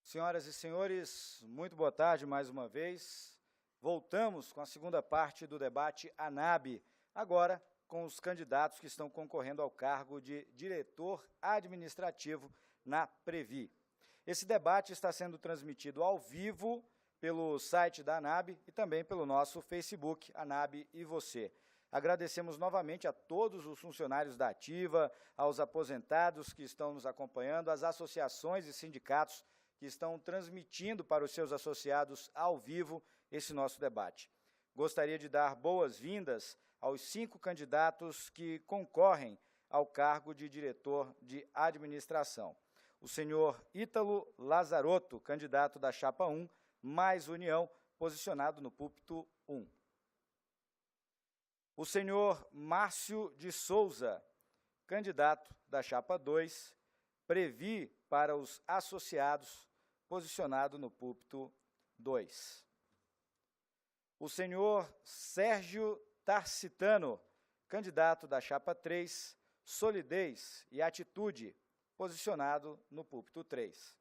Senhoras e senhores, muito boa tarde mais uma vez. Voltamos com a segunda parte do debate ANAB, agora com os candidatos que estão concorrendo ao cargo de diretor administrativo na Previ. Esse debate está sendo transmitido ao vivo pelo site da ANAB e também pelo nosso Facebook, ANAB e Você. Agradecemos novamente a todos os funcionários da Ativa, aos aposentados que estão nos acompanhando, às associações e sindicatos que estão transmitindo para os seus associados ao vivo esse nosso debate. Gostaria de dar boas-vindas aos 5 candidatos que concorrem ao cargo de diretor de administração. O senhor Ítalo Lazarotto, candidato da Chapa 1, mais União, posicionado no púlpito 1. O senhor Márcio de Souza, candidato da Chapa 2, Previ para os associados, posicionado no púlpito 2. O senhor Sérgio Tarcitano, candidato da Chapa 3, Solidez e Atitude, posicionado no púlpito 3.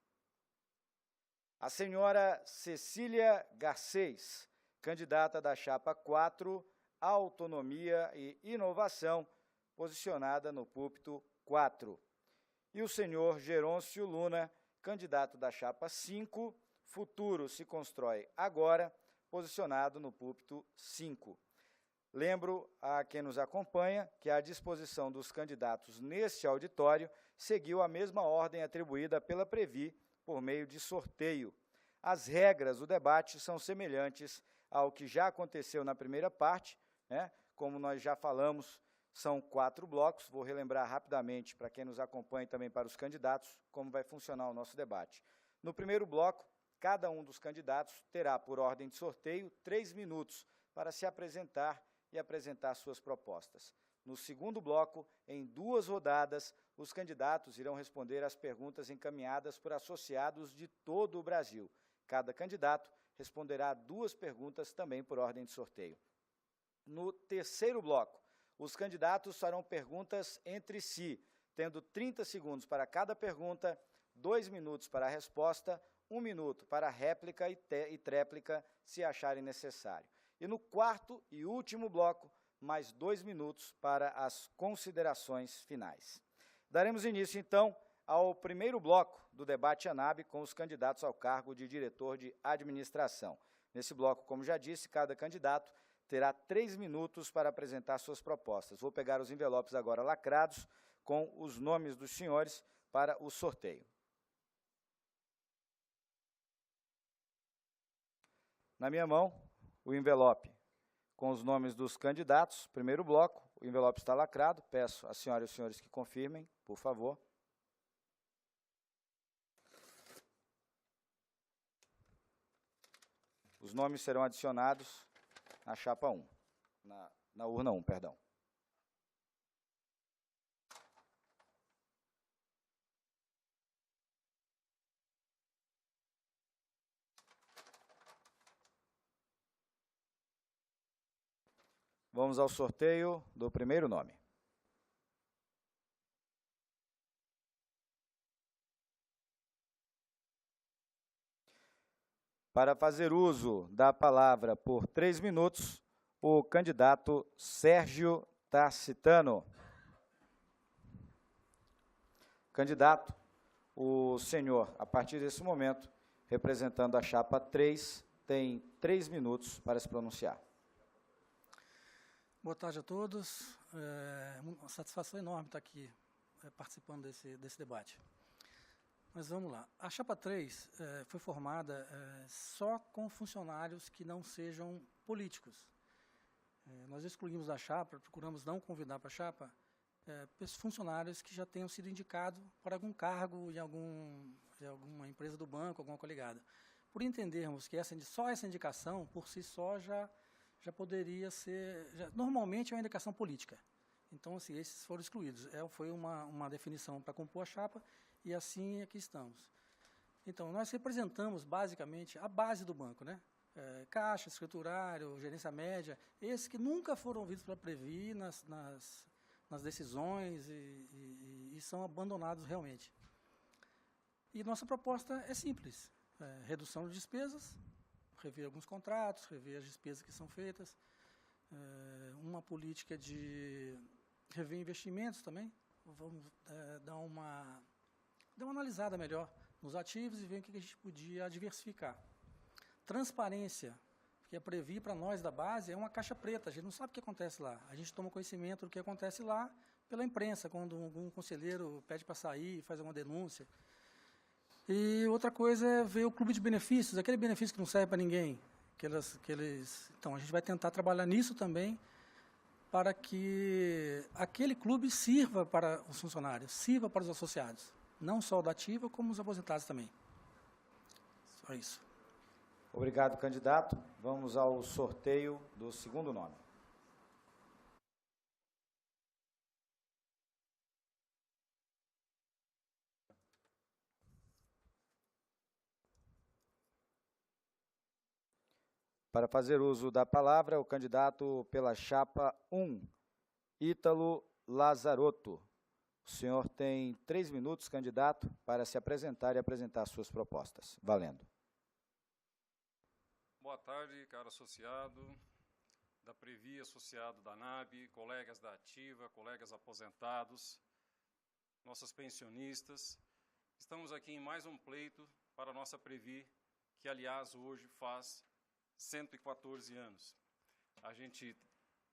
A senhora Cecília Garcês, candidata da Chapa 4, Autonomia e Inovação, posicionada no púlpito 4. E o senhor Gerôncio Luna, candidato da Chapa 5, Futuro se constrói agora, posicionado no púlpito 5. Lembro a quem nos acompanha que a disposição dos candidatos neste auditório seguiu a mesma ordem atribuída pela Previ por meio de sorteio. As regras do debate são semelhantes ao que já aconteceu na primeira parte, né? Como nós já falamos, são 4 blocos. Vou relembrar rapidamente para quem nos acompanha e também para os candidatos como vai funcionar o nosso debate. No primeiro bloco, cada um dos candidatos terá, por ordem de sorteio, 3 minutos para se apresentar e apresentar suas propostas. No segundo bloco, em 2 rodadas, os candidatos irão responder às perguntas encaminhadas por associados de todo o Brasil. Cada candidato responderá a 2 perguntas também por ordem de sorteio. No terceiro bloco, os candidatos farão perguntas entre si, tendo 30 segundos para cada pergunta, 2 minutos para a resposta, 1 minuto para a réplica e tréplica, se acharem necessário. E no quarto e último bloco, mais 2 minutos para as considerações finais. Daremos início, então, ao primeiro bloco do debate ANAB com os candidatos ao cargo de diretor de administração. Nesse bloco, como já disse, cada candidato terá 3 minutos para apresentar suas propostas. Vou pegar os envelopes agora lacrados com os nomes dos senhores para o sorteio. Na minha mão, o envelope com os nomes dos candidatos. Primeiro bloco, o envelope está lacrado. Peço às senhoras e os senhores que confirmem, por favor. Os nomes serão adicionados na chapa 1, na urna 1, perdão. Vamos ao sorteio do primeiro nome. Para fazer uso da palavra por 3 minutos, o candidato Sérgio Tarcitano. Candidato, o senhor, a partir desse momento, representando a chapa 3, tem 3 minutos para se pronunciar. Boa tarde a todos. É uma satisfação enorme estar aqui participando desse debate. Mas vamos lá. A Chapa 3 foi formada só com funcionários que não sejam políticos. Nós excluímos da chapa, procuramos não convidar para a chapa funcionários que já tenham sido indicados para algum cargo em alguma empresa do banco, alguma coligada. Por entendermos que só essa indicação, por si só, já poderia ser... normalmente é uma indicação política. Então, assim, esses foram excluídos. Foi uma definição para compor a chapa, e assim aqui estamos. Então, nós representamos, basicamente, a base do banco, né? Caixa, escriturário, gerência média, esses que nunca foram ouvidos pela Previ nas decisões e são abandonados realmente. E nossa proposta é simples. redução de despesas, rever alguns contratos, rever as despesas que são feitas, uma política de rever investimentos também, vamos dar uma analisada melhor nos ativos e ver o que a gente podia diversificar. Transparência, que a Previ, para nós da base, é uma caixa preta, a gente não sabe o que acontece lá. A gente toma conhecimento do que acontece lá pela imprensa, quando algum conselheiro pede para sair, faz alguma denúncia. E outra coisa é ver o clube de benefícios, aquele benefício que não serve para ninguém. Então, a gente vai tentar trabalhar nisso também, para que aquele clube sirva para os funcionários, sirva para os associados. Não só o da ativa, como os aposentados também. Só isso. Obrigado, candidato. Vamos ao sorteio do segundo nome. Para fazer uso da palavra, o candidato pela chapa 1, Ítalo Lazarotto. O senhor tem 3 minutos, candidato, para se apresentar e apresentar suas propostas. Valendo. Boa tarde, caro associado da Previ, associado da NAB, colegas da Ativa, colegas aposentados, nossas pensionistas. Estamos aqui em mais um pleito para a nossa Previ, que, aliás, hoje faz 114 anos. A gente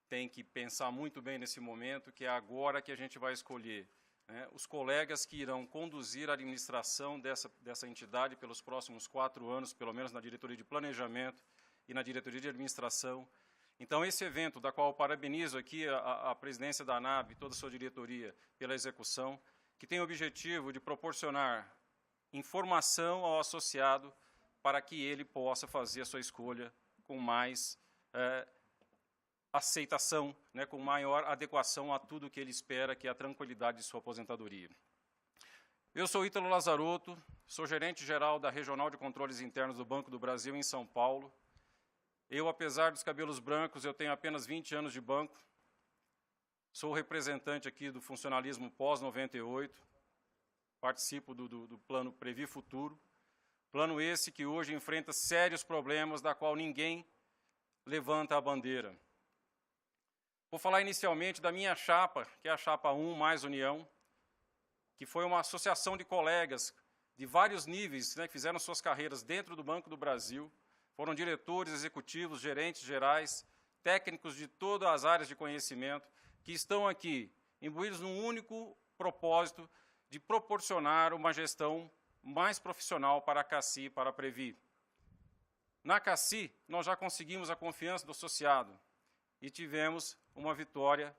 tem que pensar muito bem nesse momento, que é agora que a gente vai escolher, né, os colegas que irão conduzir a administração dessa entidade pelos próximos 4 anos, pelo menos na diretoria de planejamento e na diretoria de administração. Então, esse evento, da qual eu parabenizo aqui a presidência da ANAB e toda a sua diretoria pela execução, que tem o objetivo de proporcionar informação ao associado para que ele possa fazer a sua escolha com mais aceitação, né, com maior adequação a tudo que ele espera, que é a tranquilidade de sua aposentadoria. Eu sou Ítalo Lazarotto, sou gerente-geral da Regional de Controles Internos do Banco do Brasil, em São Paulo. Eu, apesar dos cabelos brancos, eu tenho apenas 20 anos de banco. Sou representante aqui do funcionalismo pós-98, participo do plano Previ Futuro, plano esse que hoje enfrenta sérios problemas, da qual ninguém levanta a bandeira. Vou falar inicialmente da minha chapa, que é a chapa 1 mais União, que foi uma associação de colegas de vários níveis, né, que fizeram suas carreiras dentro do Banco do Brasil, foram diretores executivos, gerentes gerais, técnicos de todas as áreas de conhecimento, que estão aqui imbuídos num único propósito de proporcionar uma gestão mais profissional para a CACI e para a Previ. Na CACI, nós já conseguimos a confiança do associado e tivemos uma vitória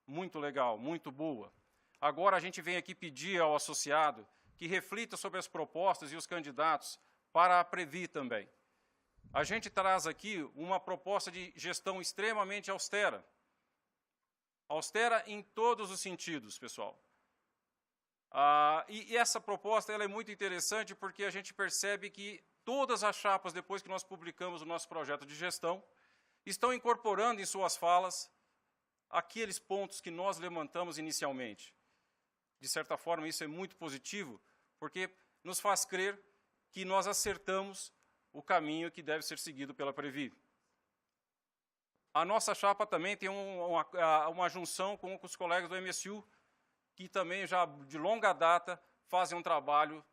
muito legal, muito boa. Agora a gente vem aqui pedir ao associado que reflita sobre as propostas e os candidatos para a Previ também. A gente traz aqui uma proposta de gestão extremamente austera. Austera em todos os sentidos, pessoal. E essa proposta ela é muito interessante porque a gente percebe que todas as chapas, depois que nós publicamos o nosso projeto de gestão, estão incorporando em suas falas aqueles pontos que nós levantamos inicialmente. De certa forma, isso é muito positivo, porque nos faz crer que nós acertamos o caminho que deve ser seguido pela Previ. A nossa chapa também tem uma junção com os colegas do MSU, que também já de longa data fazem um trabalho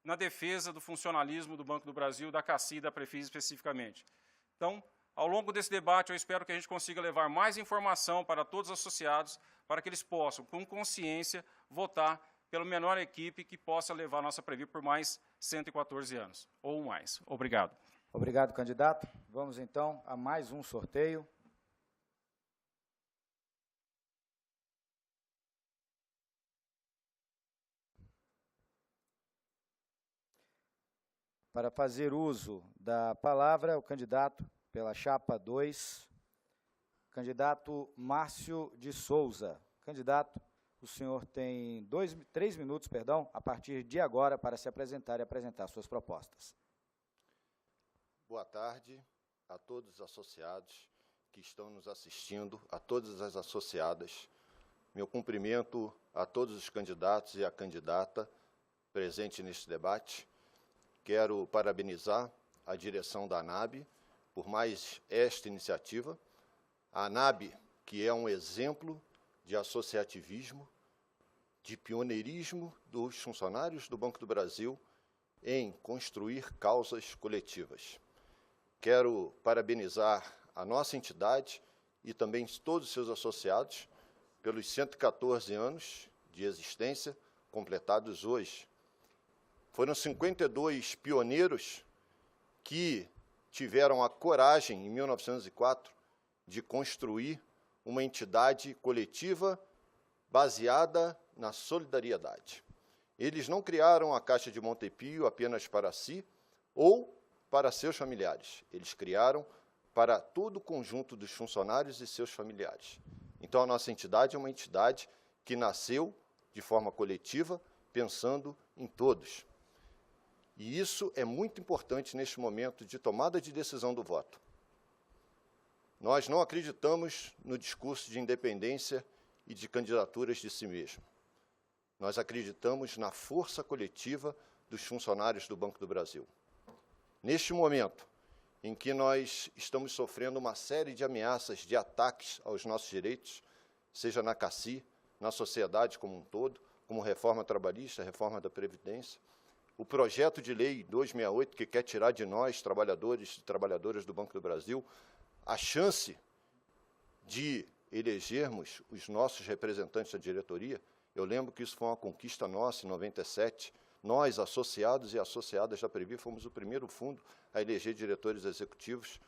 na defesa do funcionalismo do Banco do Brasil, da CACI e da Previ especificamente. Então, ao longo desse debate, eu espero que a gente consiga levar mais informação para todos os associados, para que eles possam, com consciência, votar pela menor equipe que possa levar a nossa Previ por mais 114 anos, ou mais. Obrigado. Obrigado, candidato. Vamos, então, a mais um sorteio. Para fazer uso da palavra, o candidato pela chapa 2, candidato Márcio de Souza. Candidato, o senhor tem 3 minutos, a partir de agora, para se apresentar e apresentar suas propostas. Boa tarde a todos os associados que estão nos assistindo, a todas as associadas. Meu cumprimento a todos os candidatos e a candidata presente neste debate. quero parabenizar a direção da ANAB por mais esta iniciativa. A ANAB, que é um exemplo de associativismo, de pioneirismo dos funcionários do Banco do Brasil em construir causas coletivas. Quero parabenizar a nossa entidade e também todos os seus associados pelos 114 anos de existência completados hoje. Foram 52 pioneiros que tiveram a coragem, em 1904, de construir uma entidade coletiva baseada na solidariedade. Eles não criaram a Caixa de Montepio apenas para si ou para seus familiares. Eles criaram para todo o conjunto dos funcionários e seus familiares. Então, a nossa entidade é uma entidade que nasceu de forma coletiva, pensando em todos. E isso é muito importante neste momento de tomada de decisão do voto. Nós não acreditamos no discurso de independência e de candidaturas de si mesmo. Nós acreditamos na força coletiva dos funcionários do Banco do Brasil. Neste momento em que nós estamos sofrendo uma série de ameaças, de ataques aos nossos direitos, seja na CACI, na sociedade como um todo, como reforma trabalhista, reforma da Previdência, o projeto de lei 268, que quer tirar de nós, trabalhadores e trabalhadoras do Banco do Brasil, a chance de elegermos os nossos representantes da diretoria. Eu lembro que isso foi uma conquista nossa em 97. Nós, associados e associadas da Previ, fomos o primeiro fundo a eleger diretores executivos.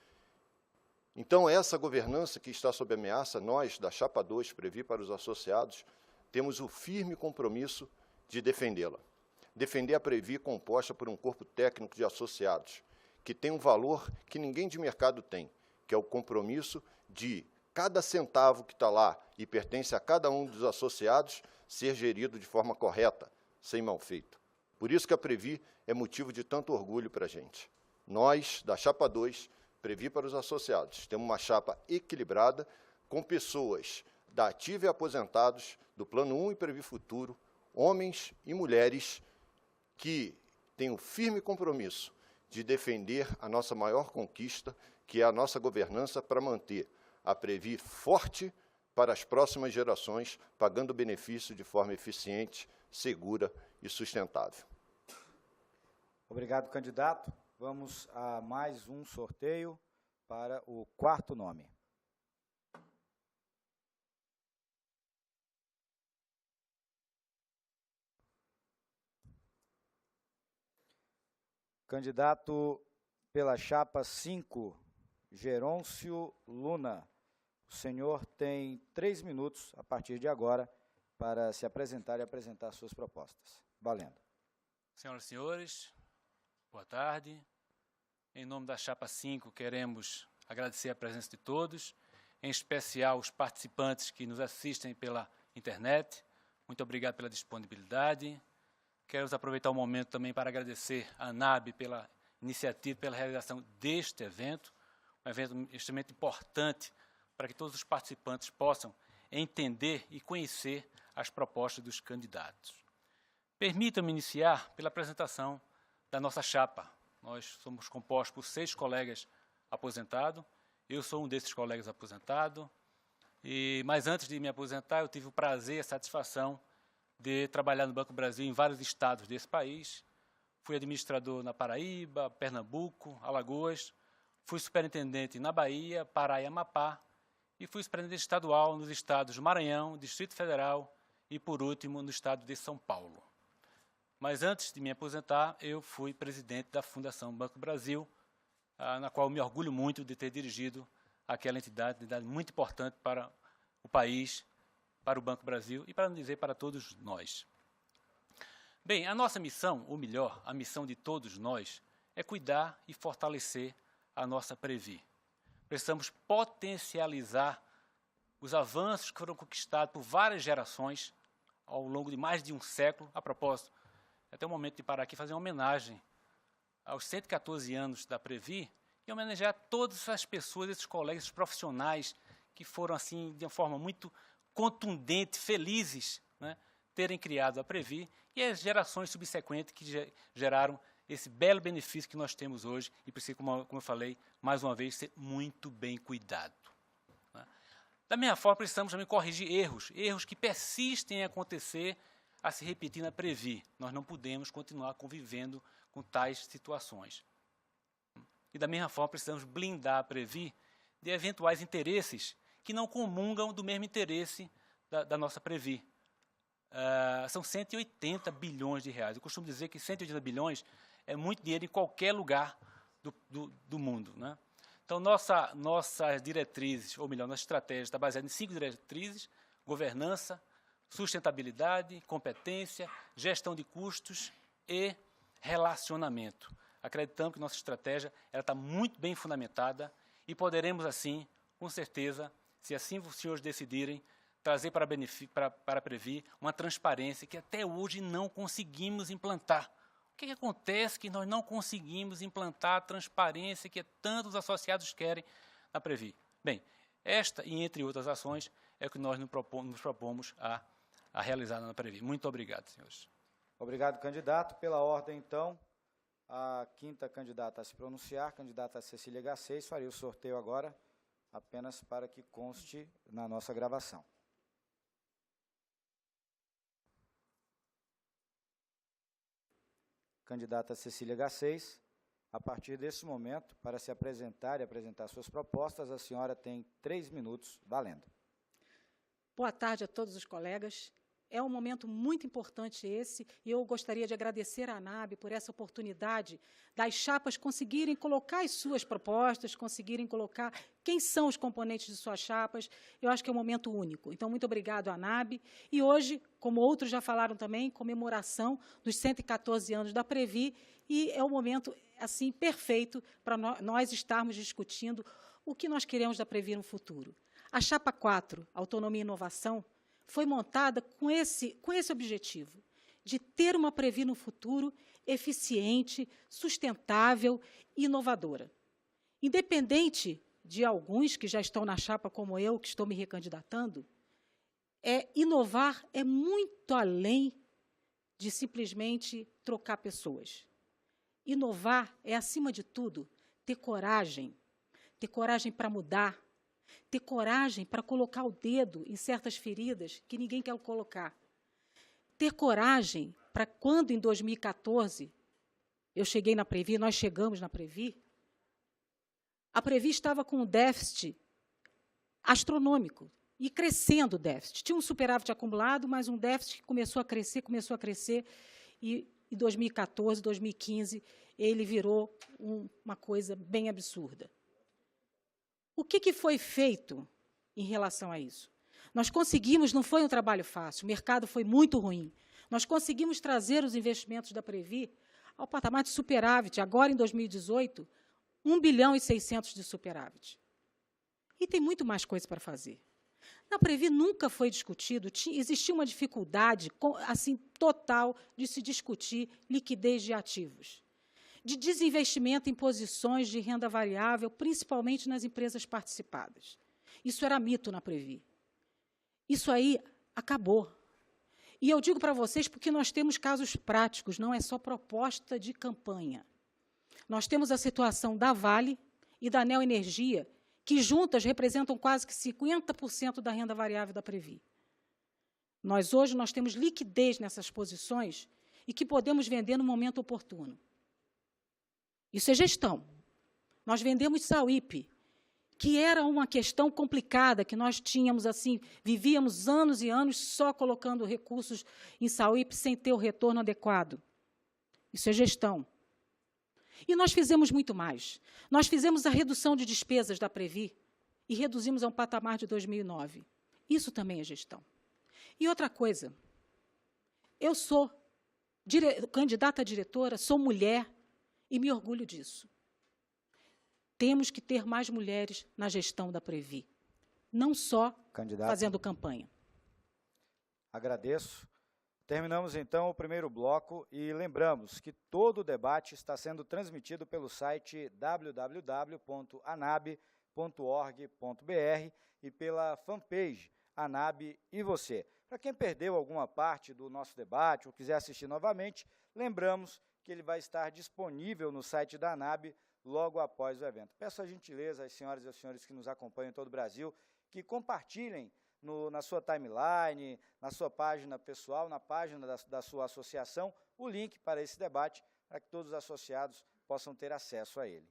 Então, essa governança que está sob ameaça, nós, da Chapa 2, Previ para os associados, temos o firme compromisso de defendê-la. Defender a Previ composta por um corpo técnico de associados, que tem um valor que ninguém de mercado tem, que é o compromisso de cada centavo que está lá e pertence a cada um dos associados ser gerido de forma correta, sem mal feito. Por isso que a Previ é motivo de tanto orgulho para a gente. Nós, da Chapa 2, Previ para os associados, temos uma chapa equilibrada, com pessoas da ativa e aposentados, do Plano 1 e Previ Futuro, homens e mulheres que têm o firme compromisso de defender a nossa maior conquista, que é a nossa governança para manter a Previ forte para as próximas gerações, pagando benefício de forma eficiente, segura e sustentável. Obrigado, candidato. Vamos a mais um sorteio para o quarto nome. Candidato pela chapa 5, Gerôncio Luna. O senhor tem 3 minutos, a partir de agora, para se apresentar e apresentar suas propostas. Valendo. Senhoras e senhores, boa tarde. Em nome da chapa 5, queremos agradecer a presença de todos, em especial os participantes que nos assistem pela internet. Muito obrigado pela disponibilidade. Quero aproveitar o momento também para agradecer à ANAB pela iniciativa, pela realização deste evento, um evento extremamente importante para que todos os participantes possam entender e conhecer as propostas dos candidatos. Permita-me iniciar pela apresentação da nossa chapa. Nós somos compostos por 6 colegas aposentados, eu sou um desses colegas aposentados, mas antes de me aposentar, eu tive o prazer e a satisfação de trabalhar no Banco do Brasil em vários estados desse país. Fui administrador na Paraíba, Pernambuco, Alagoas, fui superintendente na Bahia, Pará e Amapá, e fui superintendente estadual nos estados do Maranhão, Distrito Federal e, por último, no estado de São Paulo. Mas antes de me aposentar, eu fui presidente da Fundação Banco do Brasil, na qual me orgulho muito de ter dirigido aquela entidade muito importante para o país, para o Banco do Brasil e, para não dizer, para todos nós. Bem, a nossa missão, ou melhor, a missão de todos nós, é cuidar e fortalecer a nossa Previ. Precisamos potencializar os avanços que foram conquistados por várias gerações ao longo de mais de um século. A propósito, é até o momento de parar aqui e fazer uma homenagem aos 114 anos da Previ e homenagear todas as pessoas, esses colegas, esses profissionais que foram, assim, de uma forma muito contundente, felizes, né, terem criado a Previ e as gerações subsequentes que geraram esse belo benefício que nós temos hoje e precisa, como eu falei, mais uma vez, ser muito bem cuidado. Né? Da mesma forma, precisamos também corrigir erros que persistem em acontecer, a se repetir na Previ. Nós não podemos continuar convivendo com tais situações. E da mesma forma, precisamos blindar a Previ de eventuais interesses que não comungam do mesmo interesse da nossa Previ. São 180 bilhões de reais. Eu costumo dizer que 180 bilhões é muito dinheiro em qualquer lugar do mundo. Né? Então, nossas diretrizes, ou melhor, nossa estratégia está baseada em 5 diretrizes: governança, sustentabilidade, competência, gestão de custos e relacionamento. Acreditamos que nossa estratégia está muito bem fundamentada e poderemos, assim, com certeza, se assim os senhores decidirem, trazer para a Previ uma transparência que até hoje não conseguimos implantar. O que acontece que nós não conseguimos implantar a transparência que tantos associados querem na Previ? Bem, esta e entre outras ações é o que nós nos propomos a realizar na Previ. Muito obrigado, senhores. Obrigado, candidato. Pela ordem, então, a quinta candidata a se pronunciar, candidata Cecília Garcês, faria o sorteio agora, apenas para que conste na nossa gravação. Candidata Cecília Garcês, a partir desse momento, para se apresentar e apresentar suas propostas, a senhora tem 3 minutos, valendo. Boa tarde a todos os colegas. É um momento muito importante esse, e eu gostaria de agradecer à ANAB por essa oportunidade das chapas conseguirem colocar as suas propostas, conseguirem colocar quem são os componentes de suas chapas. Eu acho que é um momento único. Então, muito obrigado à ANAB. E hoje, como outros já falaram também, comemoração dos 114 anos da Previ, e é um momento assim perfeito para nós estarmos discutindo o que nós queremos da Previ no futuro. A chapa 4, Autonomia e Inovação, foi montada com esse objetivo, de ter uma Previ no futuro eficiente, sustentável e inovadora. Independente de alguns que já estão na chapa, como eu, que estou me recandidatando, inovar é muito além de simplesmente trocar pessoas. Inovar é, acima de tudo, ter coragem para mudar, ter coragem para colocar o dedo em certas feridas que ninguém quer colocar. Ter coragem para, quando, em 2014, eu cheguei na Previ, nós chegamos na Previ, a Previ estava com um déficit astronômico e crescendo o déficit. Tinha um superávit acumulado, mas um déficit que começou a crescer, e em 2014, 2015, ele virou uma coisa bem absurda. O que foi feito em relação a isso? Nós conseguimos, não foi um trabalho fácil, o mercado foi muito ruim. Nós conseguimos trazer os investimentos da Previ ao patamar de superávit, agora em 2018, 1 bilhão e 600 de superávit. E tem muito mais coisa para fazer. Na Previ nunca foi discutido, existia uma dificuldade assim, total de se discutir liquidez de ativos, de desinvestimento em posições de renda variável, principalmente nas empresas participadas. Isso era mito na Previ. Isso aí acabou. E eu digo para vocês porque nós temos casos práticos, não é só proposta de campanha. Nós temos a situação da Vale e da Neoenergia, que juntas representam quase que 50% da renda variável da Previ. Hoje nós temos liquidez nessas posições e que podemos vender no momento oportuno. Isso é gestão. Nós vendemos Sauípe, que era uma questão complicada, que nós tínhamos, assim, vivíamos anos e anos só colocando recursos em Sauípe sem ter o retorno adequado. Isso é gestão. E nós fizemos muito mais. Nós fizemos a redução de despesas da Previ e reduzimos a um patamar de 2009. Isso também é gestão. E outra coisa, eu sou candidata a diretora, sou mulher, e me orgulho disso. Temos que ter mais mulheres na gestão da Previ, não só fazendo campanha. Agradeço. Terminamos, então, o primeiro bloco e lembramos que todo o debate está sendo transmitido pelo site www.anab.org.br e pela fanpage ANAB e Você. Para quem perdeu alguma parte do nosso debate ou quiser assistir novamente, lembramos que ele vai estar disponível no site da ANAB logo após o evento. Peço a gentileza às senhoras e aos senhores que nos acompanham em todo o Brasil que compartilhem na sua timeline, na sua página pessoal, na página da sua associação, o link para esse debate, para que todos os associados possam ter acesso a ele.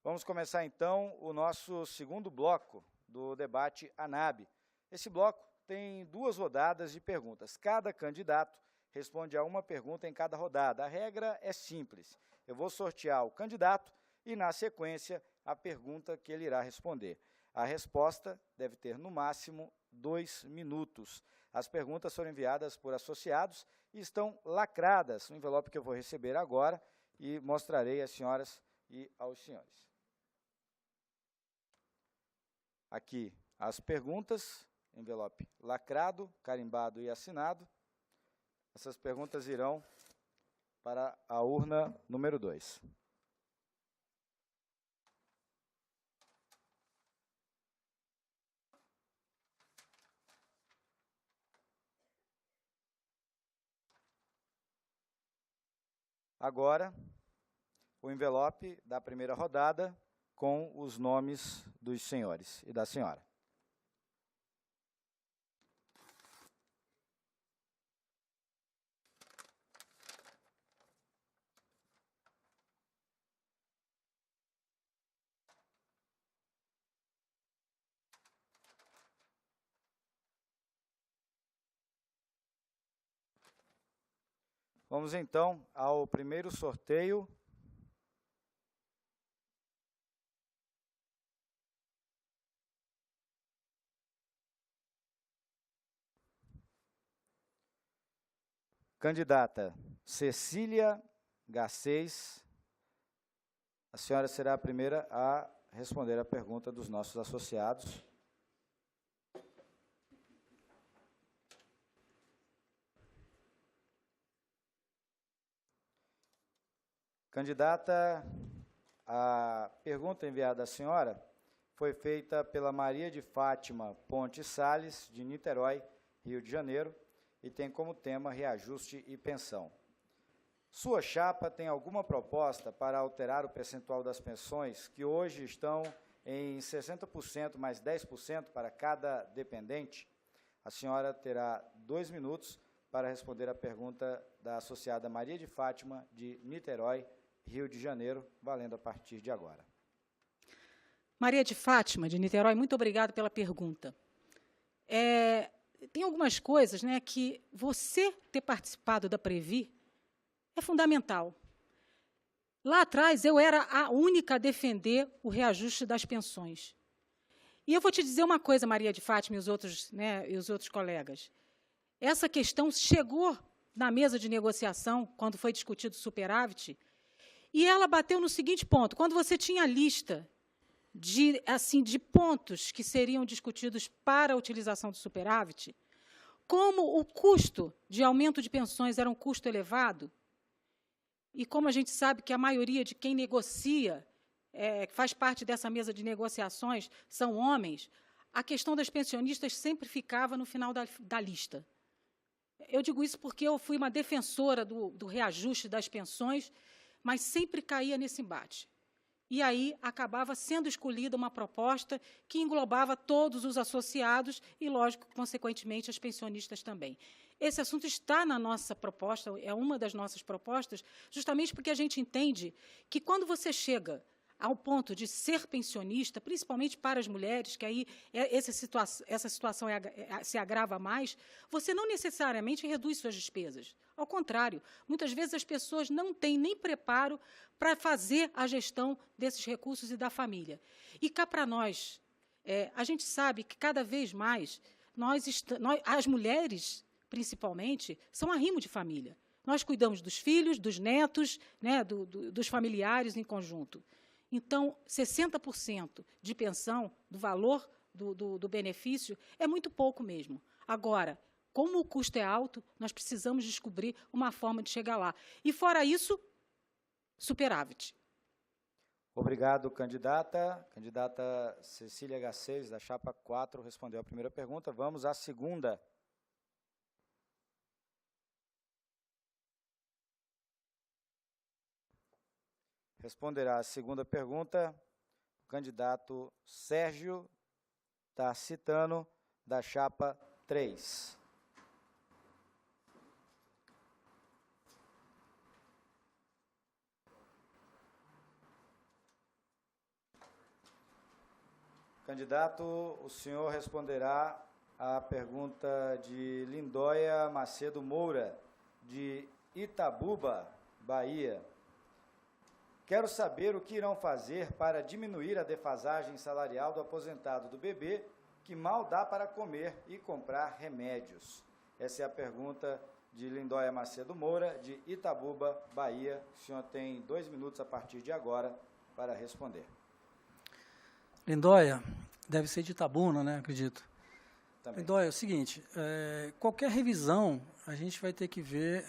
Vamos começar, então, o nosso segundo bloco do debate ANAB. Esse bloco tem 2 rodadas de perguntas. Cada candidato responde a uma pergunta em cada rodada. A regra é simples. Eu vou sortear o candidato e, na sequência, a pergunta que ele irá responder. A resposta deve ter, no máximo, 2 minutos. As perguntas foram enviadas por associados e estão lacradas no envelope que eu vou receber agora e mostrarei às senhoras e aos senhores. Aqui as perguntas, envelope lacrado, carimbado e assinado. Essas perguntas irão para a urna número 2. Agora, o envelope da primeira rodada com os nomes dos senhores e da senhora. Vamos, então, ao primeiro sorteio. Candidata Cecília Garcês, a senhora será a primeira a responder a pergunta dos nossos associados. Candidata, a pergunta enviada à senhora foi feita pela Maria de Fátima Ponte Salles, de Niterói, Rio de Janeiro, e tem como tema reajuste e pensão. Sua chapa tem alguma proposta para alterar o percentual das pensões, que hoje estão em 60% mais 10% para cada dependente? A senhora terá 2 minutos para responder a pergunta da associada Maria de Fátima, de Niterói, Rio de Janeiro, valendo a partir de agora. Maria de Fátima, de Niterói, muito obrigada pela pergunta. Tem algumas coisas, né, que você ter participado da Previ é fundamental. Lá atrás, eu era a única a defender o reajuste das pensões. E eu vou te dizer uma coisa, Maria de Fátima e os outros colegas. Essa questão chegou na mesa de negociação, quando foi discutido o superávit, e ela bateu no seguinte ponto: quando você tinha a lista de pontos que seriam discutidos para a utilização do superávit, como o custo de aumento de pensões era um custo elevado, e como a gente sabe que a maioria de quem negocia, faz parte dessa mesa de negociações, são homens, a questão das pensionistas sempre ficava no final da lista. Eu digo isso porque eu fui uma defensora do reajuste das pensões, mas sempre caía nesse embate. E aí acabava sendo escolhida uma proposta que englobava todos os associados e, lógico, consequentemente, as pensionistas também. Esse assunto está na nossa proposta, é uma das nossas propostas, justamente porque a gente entende que, quando você chega ao ponto de ser pensionista, principalmente para as mulheres, que aí essa situação se agrava mais, você não necessariamente reduz suas despesas. Ao contrário, muitas vezes as pessoas não têm nem preparo para fazer a gestão desses recursos e da família. E cá para nós, a gente sabe que cada vez mais as mulheres, principalmente, são arrimo de família. Nós cuidamos dos filhos, dos netos, né, dos familiares em conjunto. Então, 60% de pensão do valor do benefício é muito pouco mesmo. Agora, como o custo é alto, nós precisamos descobrir uma forma de chegar lá. E, fora isso, superávit. Obrigado, candidata. Candidata Cecília H6, da chapa 4, respondeu a primeira pergunta. Vamos à segunda. Responderá a segunda pergunta o candidato Sérgio Tarcitano, da chapa 3. Candidato, o senhor responderá à pergunta de Lindóia Macedo Moura, de Itabuba, Bahia. Quero saber o que irão fazer para diminuir a defasagem salarial do aposentado do BB, que mal dá para comer e comprar remédios. Essa é a pergunta de Lindóia Macedo Moura, de Itabuba, Bahia. O senhor tem 2 minutos a partir de agora para responder. Lindóia, deve ser de Itabuna, né, acredito. Também. Lindóia, é o seguinte, qualquer revisão, a gente vai ter que ver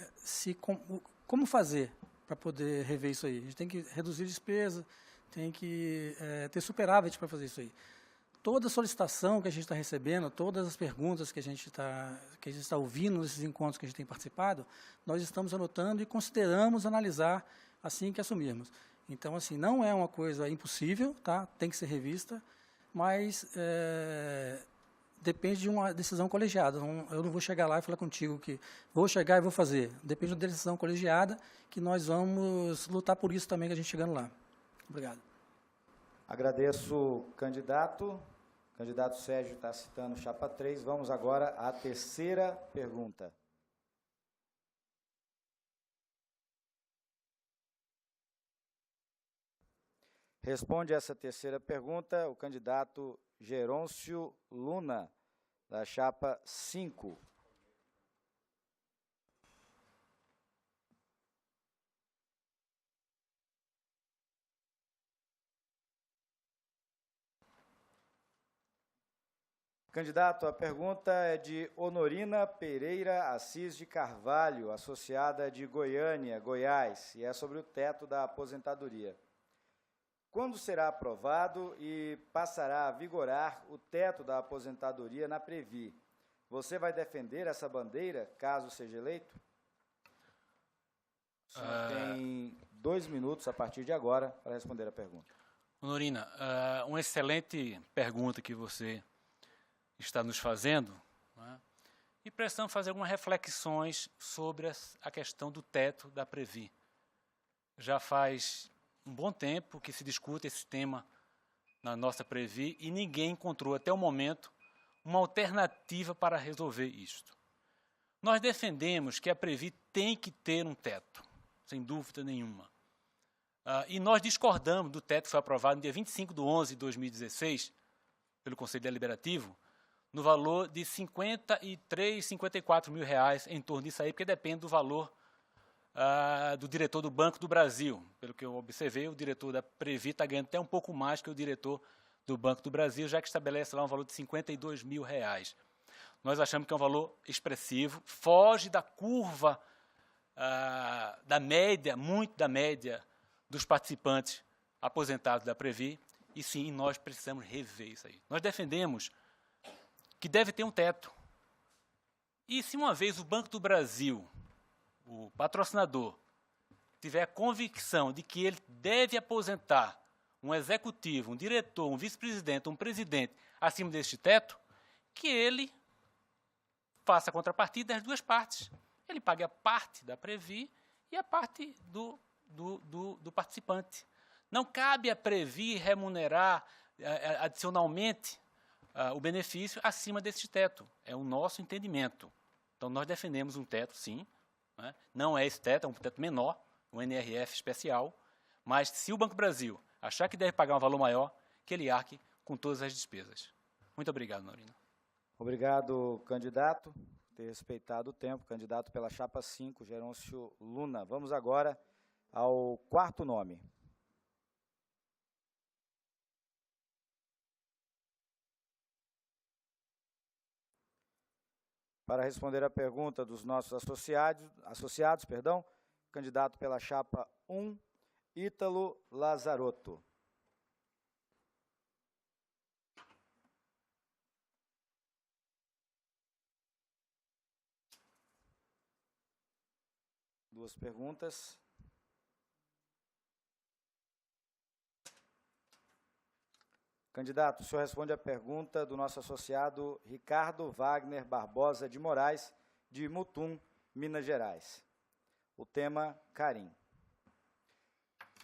como fazer para poder rever isso aí. A gente tem que reduzir despesa, tem que ter superávit para fazer isso aí. Toda solicitação que a gente está recebendo, todas as perguntas que a gente está ouvindo nesses encontros que a gente tem participado, nós estamos anotando e consideramos analisar assim que assumirmos. Então, assim, não é uma coisa impossível, tá? Tem que ser revista, mas depende de uma decisão colegiada. Eu não vou chegar lá e falar contigo que vou chegar e vou fazer. Depende de uma decisão colegiada que nós vamos lutar por isso também, que a gente chegando lá. Obrigado. Agradeço, candidato. O candidato Sérgio está citando chapa 3. Vamos agora à terceira pergunta. Responde essa terceira pergunta o candidato Gerôncio Luna, da chapa 5. Candidato, a pergunta é de Honorina Pereira Assis de Carvalho, associada de Goiânia, Goiás, e é sobre o teto da aposentadoria. Quando será aprovado e passará a vigorar o teto da aposentadoria na Previ? Você vai defender essa bandeira, caso seja eleito? O senhor tem 2 minutos a partir de agora para responder a pergunta. Honorina, uma excelente pergunta que você está nos fazendo, né? E precisamos fazer algumas reflexões sobre a questão do teto da Previ. Já faz um bom tempo que se discute esse tema na nossa Previ e ninguém encontrou até o momento uma alternativa para resolver isto. Nós defendemos que a Previ tem que ter um teto, sem dúvida nenhuma. E nós discordamos do teto que foi aprovado no dia 25/11/2016 pelo Conselho Deliberativo, no valor de R$ 53, R$ 54 mil, em torno disso aí, porque depende do valor do diretor do Banco do Brasil. Pelo que eu observei, o diretor da Previ está ganhando até um pouco mais que o diretor do Banco do Brasil, já que estabelece lá um valor de R$ 52 mil. Nós achamos que é um valor expressivo, foge da curva da média, muito da média dos participantes aposentados da Previ, e sim, nós precisamos rever isso aí. Nós defendemos que deve ter um teto. E se uma vez o Banco do Brasil, o patrocinador, tiver a convicção de que ele deve aposentar um executivo, um diretor, um vice-presidente, um presidente acima deste teto, que ele faça a contrapartida das duas partes. Ele pague a parte da Previ e a parte do participante. Não cabe a Previ remunerar adicionalmente o benefício acima desse teto. É o nosso entendimento. Então, nós defendemos um teto, sim. Né? Não é esse teto, é um teto menor, um NRF especial. Mas, se o Banco do Brasil achar que deve pagar um valor maior, que ele arque com todas as despesas. Muito obrigado, Norina. Obrigado, candidato, por ter respeitado o tempo. Candidato pela chapa 5, Gerôncio Luna. Vamos agora ao quarto nome. Para responder a pergunta dos nossos associados, candidato pela chapa 1, Ítalo Lazarotto. Duas perguntas. Candidato, o senhor responde a pergunta do nosso associado Ricardo Wagner Barbosa de Moraes, de Mutum, Minas Gerais. O tema, Carim.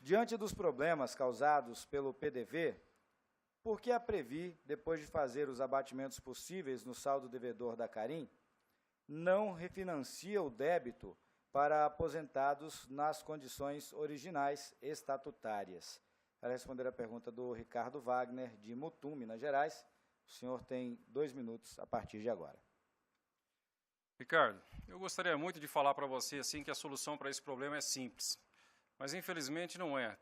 Diante dos problemas causados pelo PDV, por que a Previ, depois de fazer os abatimentos possíveis no saldo devedor da Carim, não refinancia o débito para aposentados nas condições originais estatutárias? Para responder a pergunta do Ricardo Wagner, de Mutum, Minas Gerais, o senhor tem 2 minutos a partir de agora. Ricardo, eu gostaria muito de falar para você assim que a solução para esse problema é simples, mas infelizmente não é.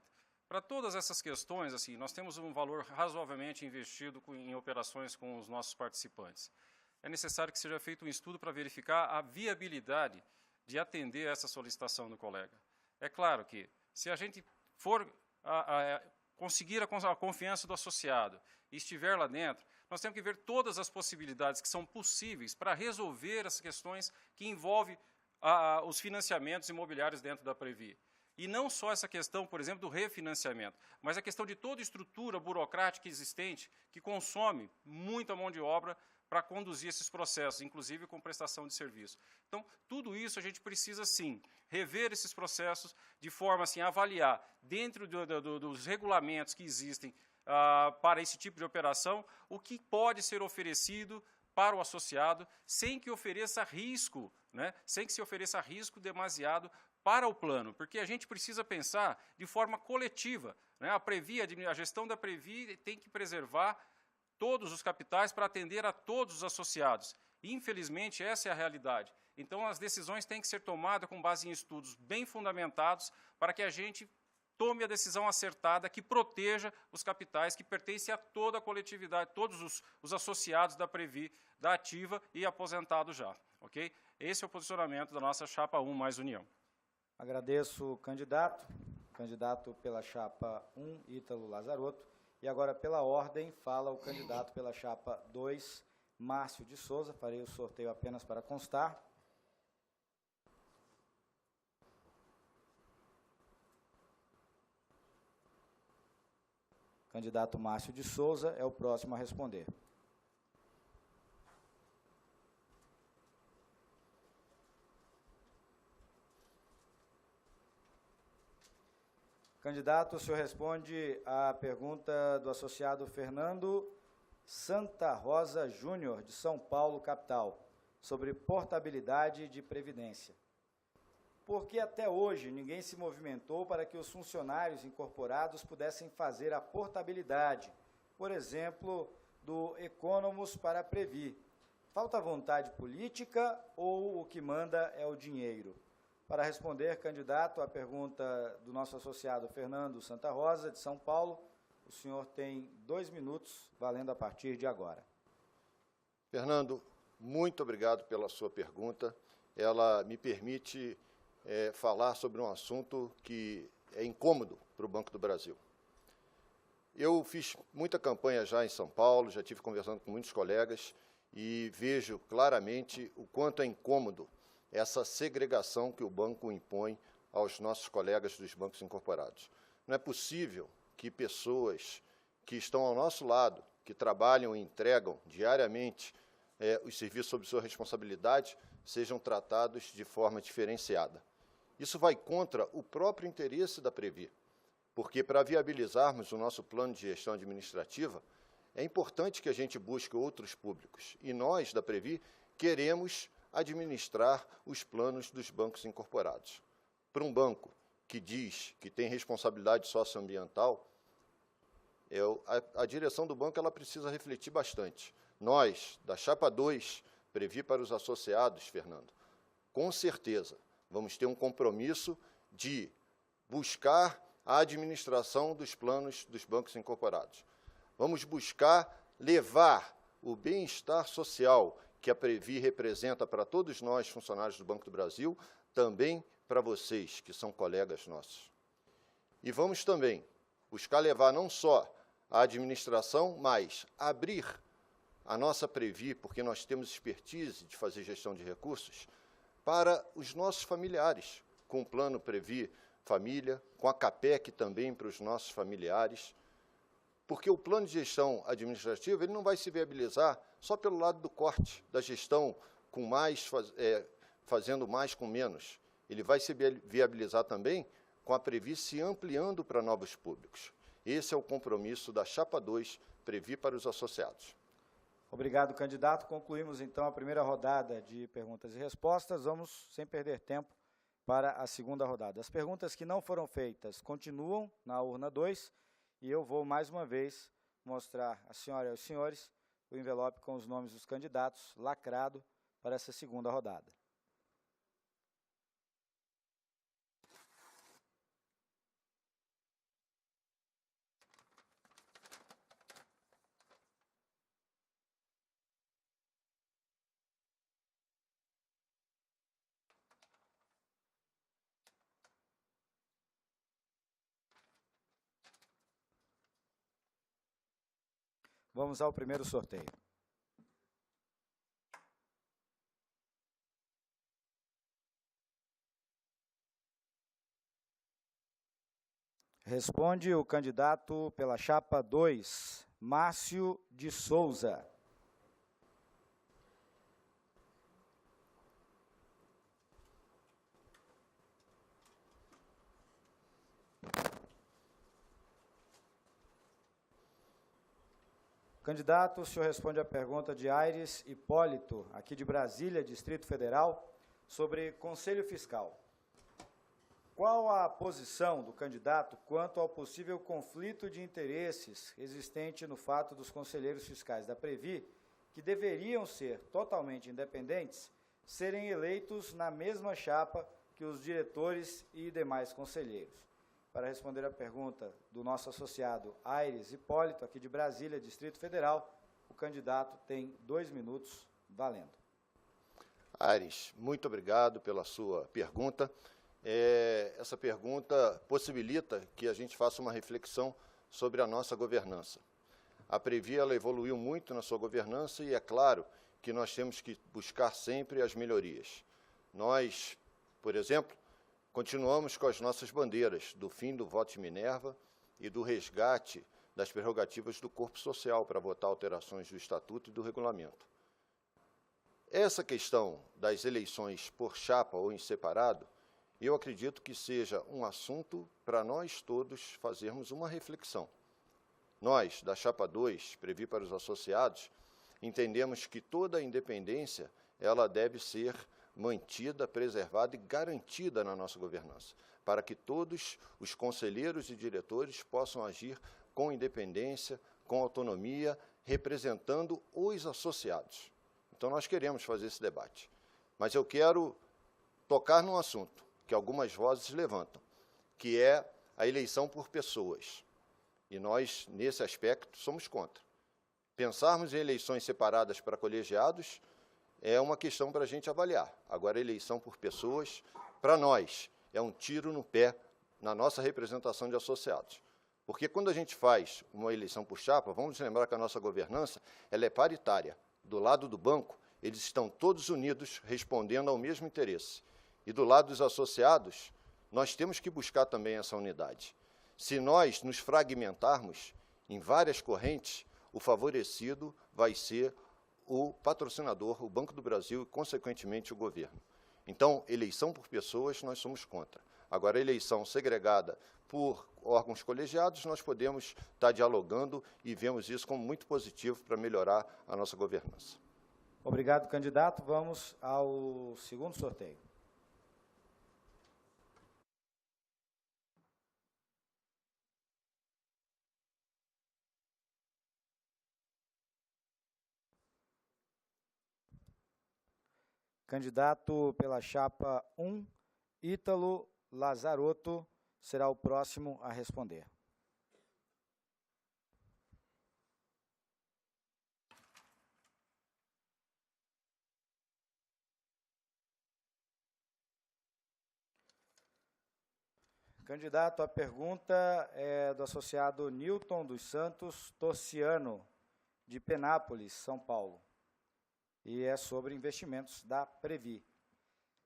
Para todas essas questões, assim, nós temos um valor razoavelmente investido em operações com os nossos participantes. É necessário que seja feito um estudo para verificar a viabilidade de atender essa solicitação do colega. É claro que, se a gente for conseguir a confiança do associado e estiver lá dentro, nós temos que ver todas as possibilidades que são possíveis para resolver as questões que envolvem os financiamentos imobiliários dentro da Previ. E não só essa questão, por exemplo, do refinanciamento, mas a questão de toda a estrutura burocrática existente que consome muita mão de obra para conduzir esses processos, inclusive com prestação de serviço. Então, tudo isso a gente precisa, sim, rever esses processos de forma assim, a avaliar, dentro dos regulamentos que existem para esse tipo de operação, o que pode ser oferecido para o associado, sem que ofereça risco, né? Sem que se ofereça risco demasiado para o plano, porque a gente precisa pensar de forma coletiva, né? A gestão da Previ tem que preservar todos os capitais para atender a todos os associados. Infelizmente, essa é a realidade. Então, as decisões têm que ser tomadas com base em estudos bem fundamentados para que a gente tome a decisão acertada que proteja os capitais que pertencem a toda a coletividade, todos os associados da Previ, da Ativa e aposentados já. Ok? Esse é o posicionamento da nossa chapa 1 mais União. Agradeço o candidato. Candidato pela chapa 1, Ítalo Lazarotto. E agora, pela ordem, fala o candidato pela chapa 2, Márcio de Souza. Farei o sorteio apenas para constar. Candidato Márcio de Souza é o próximo a responder. Candidato, o senhor responde à pergunta do associado Fernando Santa Rosa Júnior, de São Paulo, capital, sobre portabilidade de previdência. Por que até hoje ninguém se movimentou para que os funcionários incorporados pudessem fazer a portabilidade, por exemplo, do Economus para a Previ? Falta vontade política ou o que manda é o dinheiro? Para responder, candidato, à pergunta do nosso associado Fernando Santa Rosa, de São Paulo, o senhor tem 2 minutos, valendo a partir de agora. Fernando, muito obrigado pela sua pergunta. Ela me permite falar sobre um assunto que é incômodo para o Banco do Brasil. Eu fiz muita campanha já em São Paulo, já estive conversando com muitos colegas e vejo claramente o quanto é incômodo essa segregação que o banco impõe aos nossos colegas dos bancos incorporados. Não é possível que pessoas que estão ao nosso lado, que trabalham e entregam diariamente os serviços sob sua responsabilidade, sejam tratados de forma diferenciada. Isso vai contra o próprio interesse da Previ, porque para viabilizarmos o nosso plano de gestão administrativa, é importante que a gente busque outros públicos. E nós, da Previ, queremos administrar os planos dos bancos incorporados. Para um banco que diz que tem responsabilidade socioambiental, a direção do banco ela precisa refletir bastante. Nós, da chapa 2, Previ para os associados, Fernando, com certeza vamos ter um compromisso de buscar a administração dos planos dos bancos incorporados. Vamos buscar levar o bem-estar social que a Previ representa para todos nós, funcionários do Banco do Brasil, também para vocês, que são colegas nossos. E vamos também buscar levar não só a administração, mas abrir a nossa Previ, porque nós temos expertise de fazer gestão de recursos, para os nossos familiares, com o Plano Previ Família, com a CAPEC também para os nossos familiares, porque o plano de gestão administrativa ele não vai se viabilizar só pelo lado do corte, da gestão com mais, fazendo mais com menos. Ele vai se viabilizar também com a Previ se ampliando para novos públicos. Esse é o compromisso da Chapa 2, Previ para os associados. Obrigado, candidato. Concluímos, então, a primeira rodada de perguntas e respostas. Vamos, sem perder tempo, para a segunda rodada. As perguntas que não foram feitas continuam na urna 2 e eu vou, mais uma vez, mostrar à senhora e aos senhores o envelope com os nomes dos candidatos, lacrado, para essa segunda rodada. Vamos ao primeiro sorteio. Responde o candidato pela chapa 2, Márcio de Souza. Candidato, o senhor responde à pergunta de Aires Hipólito, aqui de Brasília, Distrito Federal, sobre Conselho Fiscal. Qual a posição do candidato quanto ao possível conflito de interesses existente no fato dos conselheiros fiscais da Previ, que deveriam ser totalmente independentes, serem eleitos na mesma chapa que os diretores e demais conselheiros? Para responder a pergunta do nosso associado Aires Hipólito, aqui de Brasília, Distrito Federal, o candidato tem 2 minutos, valendo. Aires, muito obrigado pela sua pergunta. Essa pergunta possibilita que a gente faça uma reflexão sobre a nossa governança. A Previ ela evoluiu muito na sua governança e é claro que nós temos que buscar sempre as melhorias. Nós, por exemplo, continuamos com as nossas bandeiras do fim do voto de Minerva e do resgate das prerrogativas do corpo social para votar alterações do Estatuto e do Regulamento. Essa questão das eleições por chapa ou em separado, eu acredito que seja um assunto para nós todos fazermos uma reflexão. Nós, da Chapa 2, Previ para os associados, entendemos que toda a independência ela deve ser mantida, preservada e garantida na nossa governança, para que todos os conselheiros e diretores possam agir com independência, com autonomia, representando os associados. Então, nós queremos fazer esse debate. Mas eu quero tocar num assunto que algumas vozes levantam, que é a eleição por pessoas. E nós, nesse aspecto, somos contra. Pensarmos em eleições separadas para colegiados é uma questão para a gente avaliar. Agora, a eleição por pessoas, para nós, é um tiro no pé na nossa representação de associados. Porque quando a gente faz uma eleição por chapa, vamos lembrar que a nossa governança ela é paritária. Do lado do banco, eles estão todos unidos, respondendo ao mesmo interesse. E do lado dos associados, nós temos que buscar também essa unidade. Se nós nos fragmentarmos em várias correntes, o favorecido vai ser o patrocinador, o Banco do Brasil e, consequentemente, o governo. Então, eleição por pessoas, nós somos contra. Agora, eleição segregada por órgãos colegiados, nós podemos estar dialogando e vemos isso como muito positivo para melhorar a nossa governança. Obrigado, candidato. Vamos ao segundo sorteio. Candidato pela chapa 1, Ítalo Lazarotto, será o próximo a responder. Candidato, a pergunta é do associado Nilton dos Santos Torciano, de Penápolis, São Paulo, e é sobre investimentos da Previ.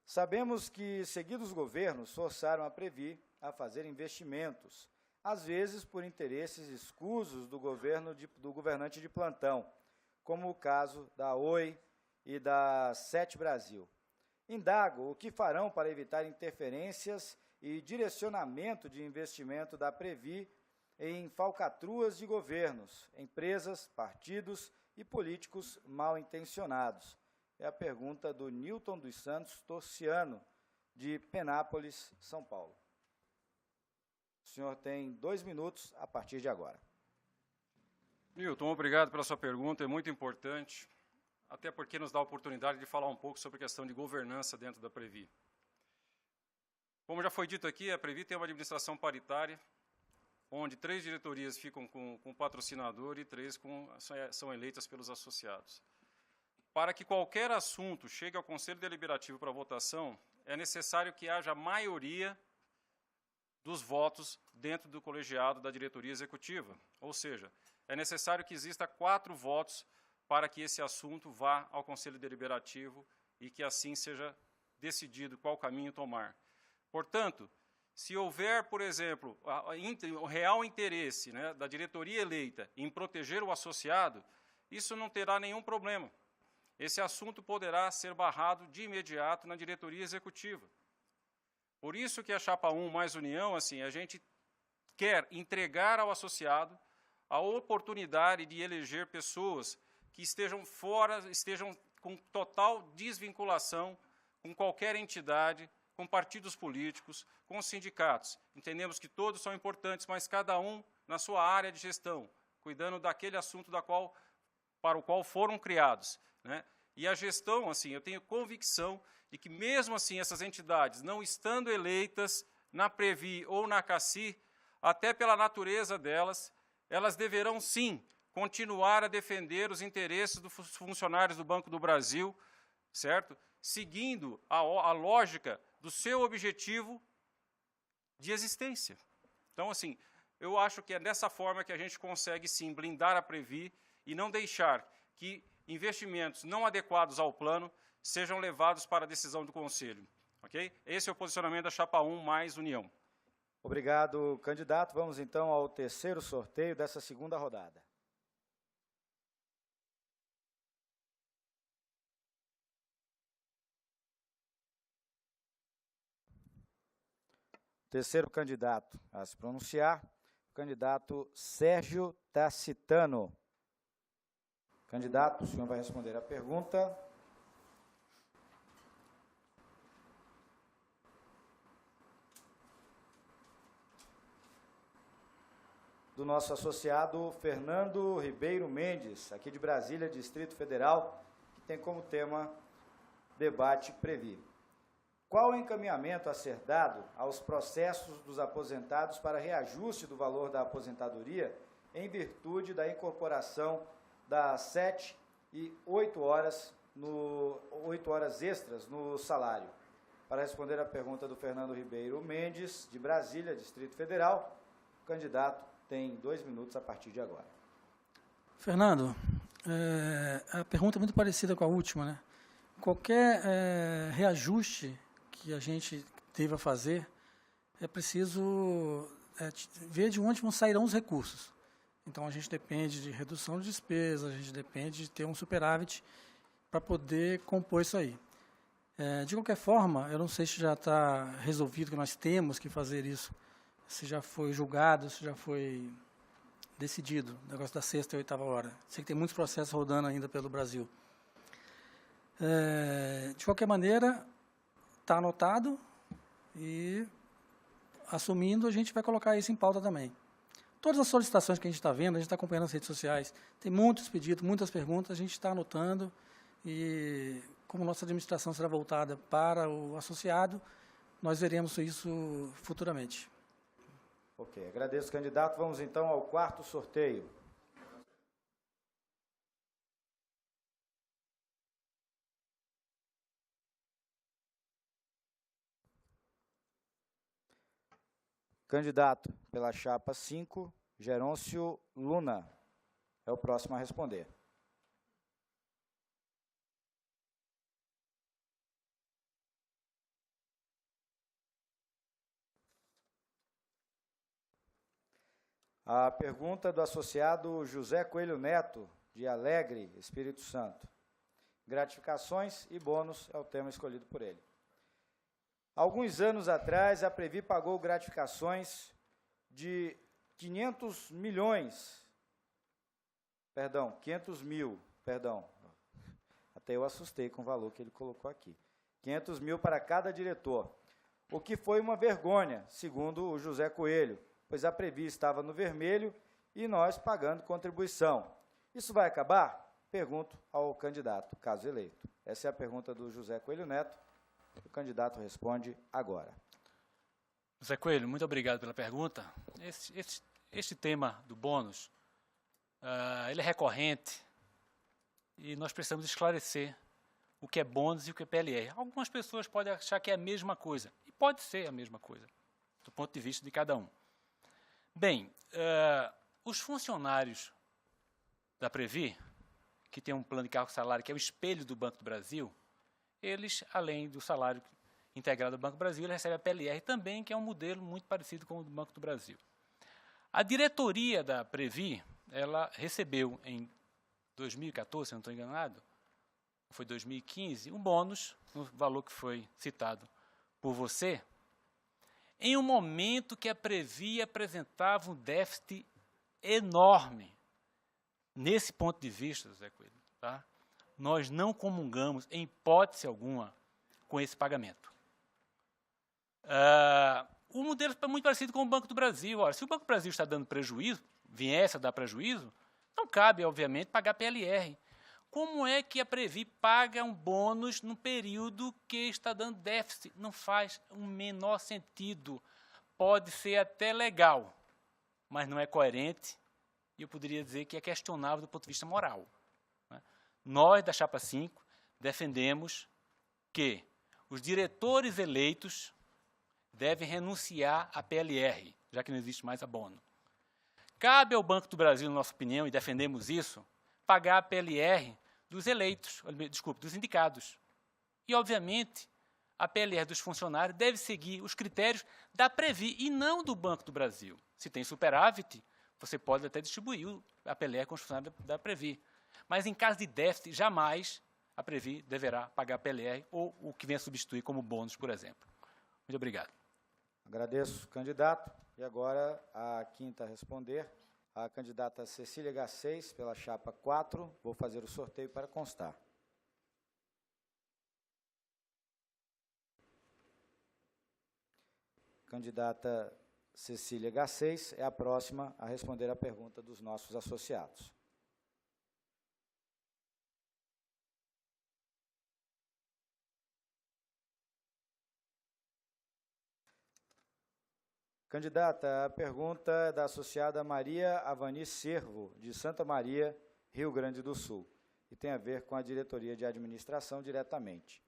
Sabemos que seguidos governos forçaram a Previ a fazer investimentos, às vezes por interesses escusos do governante de plantão, como o caso da Oi e da Sete Brasil. Indago o que farão para evitar interferências e direcionamento de investimento da Previ em falcatruas de governos, empresas, partidos e políticos mal intencionados. É a pergunta do Nilton dos Santos Torciano, de Penápolis, São Paulo. O senhor tem 2 minutos a partir de agora. Nilton, obrigado pela sua pergunta, é muito importante, até porque nos dá a oportunidade de falar um pouco sobre a questão de governança dentro da Previ. Como já foi dito aqui, a Previ tem uma administração paritária, onde 3 diretorias ficam com o patrocinador e 3 são eleitas pelos associados. Para que qualquer assunto chegue ao Conselho Deliberativo para votação, é necessário que haja maioria dos votos dentro do colegiado da diretoria executiva. Ou seja, é necessário que exista 4 votos para que esse assunto vá ao Conselho Deliberativo e que assim seja decidido qual caminho tomar. Portanto, se houver, por exemplo, o real interesse, né, da diretoria eleita em proteger o associado, isso não terá nenhum problema. Esse assunto poderá ser barrado de imediato na diretoria executiva. Por isso que a Chapa 1 mais União, assim, a gente quer entregar ao associado a oportunidade de eleger pessoas que estejam com total desvinculação com qualquer entidade, com partidos políticos, com sindicatos. Entendemos que todos são importantes, mas cada um na sua área de gestão, cuidando daquele assunto para o qual foram criados, né? E a gestão, assim, eu tenho convicção de que mesmo assim essas entidades não estando eleitas na Previ ou na CACI, até pela natureza delas, elas deverão sim continuar a defender os interesses dos funcionários do Banco do Brasil, certo? Seguindo a lógica do seu objetivo de existência. Então, assim, eu acho que é dessa forma que a gente consegue, sim, blindar a Previ e não deixar que investimentos não adequados ao plano sejam levados para a decisão do Conselho. Ok? Esse é o posicionamento da Chapa 1 mais União. Obrigado, candidato. Vamos, então, ao terceiro sorteio dessa segunda rodada. Terceiro candidato a se pronunciar, o candidato Sérgio Tacitano. Candidato, o senhor vai responder a pergunta. Do nosso associado Fernando Ribeiro Mendes, aqui de Brasília, Distrito Federal, que tem como tema debate Previ. Qual o encaminhamento a ser dado aos processos dos aposentados para reajuste do valor da aposentadoria em virtude da incorporação das 7 e 8 horas extras no salário? Para responder a pergunta do Fernando Ribeiro Mendes, de Brasília, Distrito Federal, o candidato tem 2 minutos a partir de agora. Fernando, a pergunta é muito parecida com a última, né? Qualquer reajuste que a gente deva fazer, é preciso ver de onde sairão os recursos. Então, a gente depende de redução de despesas, a gente depende de ter um superávit para poder compor isso aí. De qualquer forma, eu não sei se já está resolvido que nós temos que fazer isso, se já foi julgado, se já foi decidido, o negócio da 6ª e 8ª hora. Sei que tem muitos processos rodando ainda pelo Brasil. De qualquer maneira, está anotado e, assumindo, a gente vai colocar isso em pauta também. Todas as solicitações que a gente está vendo, a gente está acompanhando nas redes sociais, tem muitos pedidos, muitas perguntas, a gente está anotando e, como nossa administração será voltada para o associado, nós veremos isso futuramente. Ok, agradeço, candidato. Vamos, então, ao 4º sorteio. Candidato pela chapa 5, Gerôncio Luna, é o próximo a responder. A pergunta do associado José Coelho Neto, de Alegre, Espírito Santo. Gratificações e bônus é o tema escolhido por ele. Alguns anos atrás, a Previ pagou gratificações de 500 mil, até eu assustei com o valor que ele colocou aqui. 500 mil para cada diretor, o que foi uma vergonha, segundo o José Coelho, pois a Previ estava no vermelho e nós pagando contribuição. Isso vai acabar? Pergunto ao candidato, caso eleito. Essa é a pergunta do José Coelho Neto. O candidato responde agora. José Coelho, muito obrigado pela pergunta. Este tema do bônus, ele é recorrente e nós precisamos esclarecer o que é bônus e o que é PLR. Algumas pessoas podem achar que é a mesma coisa, e pode ser a mesma coisa, do ponto de vista de cada um. Bem, os funcionários da Previ, que tem um plano de cálculo de salário que é o espelho do Banco do Brasil, eles, além do salário integrado do Banco do Brasil, eles recebem a PLR também, que é um modelo muito parecido com o do Banco do Brasil. A diretoria da Previ, ela recebeu em 2014, se não estou enganado, foi 2015, um bônus, no valor que foi citado por você, em um momento que a Previ apresentava um déficit enorme. Nesse ponto de vista, José Coelho, tá? Nós não comungamos, em hipótese alguma, com esse pagamento. O modelo é muito parecido com o Banco do Brasil. Ora, se o Banco do Brasil está dando prejuízo, viesse a dar prejuízo, não cabe, obviamente, pagar PLR. Como é que a Previ paga um bônus no período que está dando déficit? Não faz o menor sentido. Pode ser até legal, mas não é coerente, e eu poderia dizer que é questionável do ponto de vista moral. Nós, da Chapa 5, defendemos que os diretores eleitos devem renunciar à PLR, já que não existe mais abono. Cabe ao Banco do Brasil, na nossa opinião, e defendemos isso, pagar a PLR dos eleitos, dos indicados. E, obviamente, a PLR dos funcionários deve seguir os critérios da Previ e não do Banco do Brasil. Se tem superávit, você pode até distribuir a PLR com os funcionários da Previ. Mas, em caso de déficit, jamais a Previ deverá pagar a PLR ou o que venha substituir como bônus, por exemplo. Muito obrigado. Agradeço, candidato. E agora, a quinta a responder, a candidata Cecília Garcês, pela chapa 4. Vou fazer o sorteio para constar. Candidata Cecília Garcês é a próxima a responder a pergunta dos nossos associados. Candidata, a pergunta é da associada Maria Avani Servo, de Santa Maria, Rio Grande do Sul, e tem a ver com a diretoria de administração diretamente.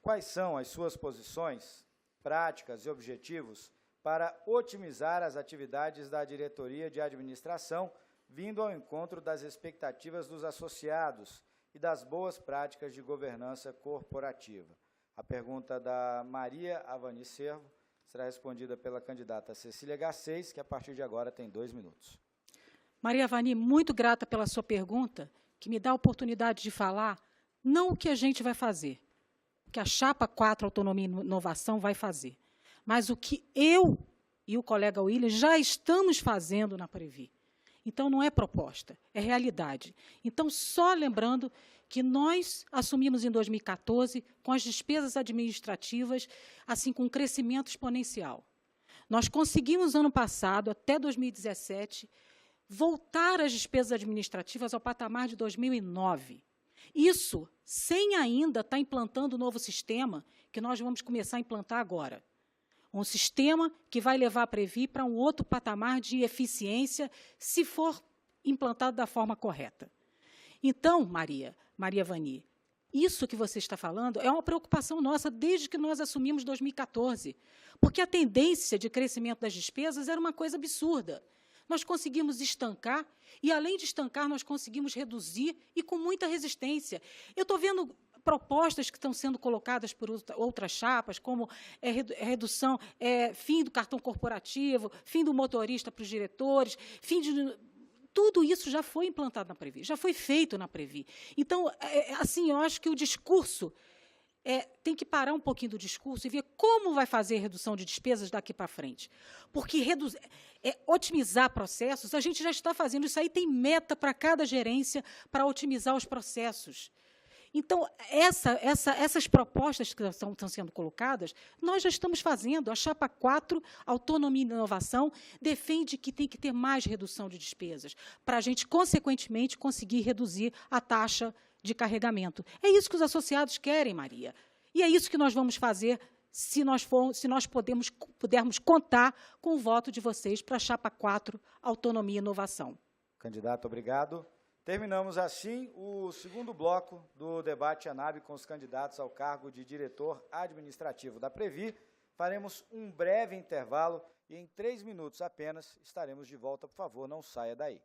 Quais são as suas posições, práticas e objetivos para otimizar as atividades da diretoria de administração, vindo ao encontro das expectativas dos associados e das boas práticas de governança corporativa? A pergunta da Maria Avani Servo será respondida pela candidata Cecília Garcês, que a partir de agora tem 2 minutos. Maria Avani, muito grata pela sua pergunta, que me dá a oportunidade de falar não o que a gente vai fazer, o que a Chapa 4 Autonomia e Inovação vai fazer, mas o que eu e o colega William já estamos fazendo na Previ. Então, não é proposta, é realidade. Então, só lembrando que nós assumimos em 2014 com as despesas administrativas, assim, com um crescimento exponencial. Nós conseguimos, ano passado, até 2017, voltar as despesas administrativas ao patamar de 2009. Isso sem ainda estar implantando o novo sistema que nós vamos começar a implantar agora. Um sistema que vai levar a Previ para um outro patamar de eficiência, se for implantado da forma correta. Então, Maria Avani, isso que você está falando é uma preocupação nossa desde que nós assumimos 2014, porque a tendência de crescimento das despesas era uma coisa absurda. Nós conseguimos estancar, e, além de estancar, nós conseguimos reduzir, e com muita resistência. Eu estou vendo propostas que estão sendo colocadas por outras chapas, como redução, fim do cartão corporativo, fim do motorista para os diretores, tudo isso já foi implantado na Previ, já foi feito na Previ. Então, assim, eu acho que o discurso tem que parar um pouquinho do discurso e ver como vai fazer a redução de despesas daqui para frente. Porque otimizar processos, a gente já está fazendo isso aí, tem meta para cada gerência para otimizar os processos. Então, essas propostas que estão sendo colocadas, nós já estamos fazendo. A Chapa 4, Autonomia e Inovação, defende que tem que ter mais redução de despesas, para a gente, consequentemente, conseguir reduzir a taxa de carregamento. É isso que os associados querem, Maria. E é isso que nós vamos fazer se nós pudermos contar com o voto de vocês para a Chapa 4, Autonomia e Inovação. Candidato, obrigado. Terminamos, assim, o segundo bloco do debate ANAB com os candidatos ao cargo de diretor administrativo da Previ. Faremos um breve intervalo e, em 3 minutos apenas, estaremos de volta. Por favor, não saia daí.